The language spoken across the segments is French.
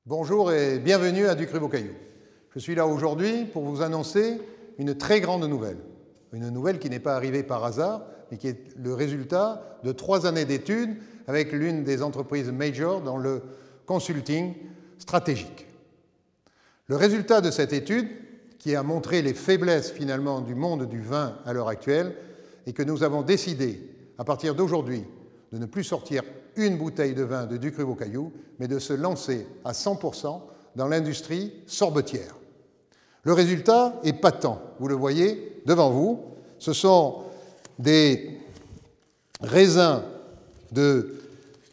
Bonjour et bienvenue à Ducru-Beaucaillou. Je suis là aujourd'hui pour vous annoncer une très grande nouvelle. Une nouvelle qui n'est pas arrivée par hasard, mais qui est le résultat de 3 années d'études avec l'une des entreprises majors dans le consulting stratégique. Le résultat de cette étude, qui a montré les faiblesses finalement du monde du vin à l'heure actuelle, est que nous avons décidé, à partir d'aujourd'hui, de ne plus sortir une bouteille de vin de Ducru-Beaucaillou, mais de se lancer à 100% dans l'industrie sorbetière. Le résultat est patent, vous le voyez devant vous. Ce sont des raisins de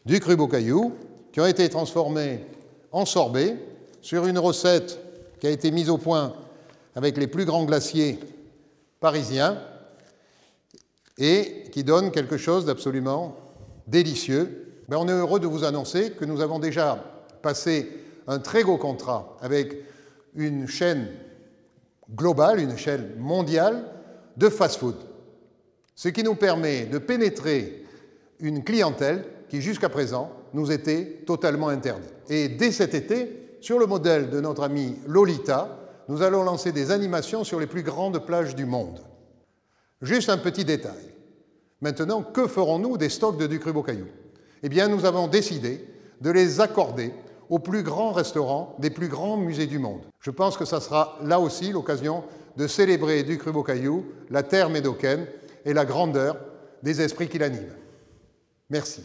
Ducru-Beaucaillou qui ont été transformés en sorbet sur une recette qui a été mise au point avec les plus grands glaciers parisiens et qui donne quelque chose d'absolument délicieux. Mais on est heureux de vous annoncer que nous avons déjà passé un très gros contrat avec une chaîne globale, une chaîne mondiale de fast-food, ce qui nous permet de pénétrer une clientèle qui jusqu'à présent nous était totalement interdite. Et dès cet été, sur le modèle de notre ami Lolita, nous allons lancer des animations sur les plus grandes plages du monde. Juste un petit détail. Maintenant, que ferons-nous des stocks de Ducru-Beaucaillou? Eh bien, nous avons décidé de les accorder aux plus grands restaurants des plus grands musées du monde. Je pense que ça sera là aussi l'occasion de célébrer Ducru-Beaucaillou, la terre médocaine et la grandeur des esprits qui l'animent. Merci.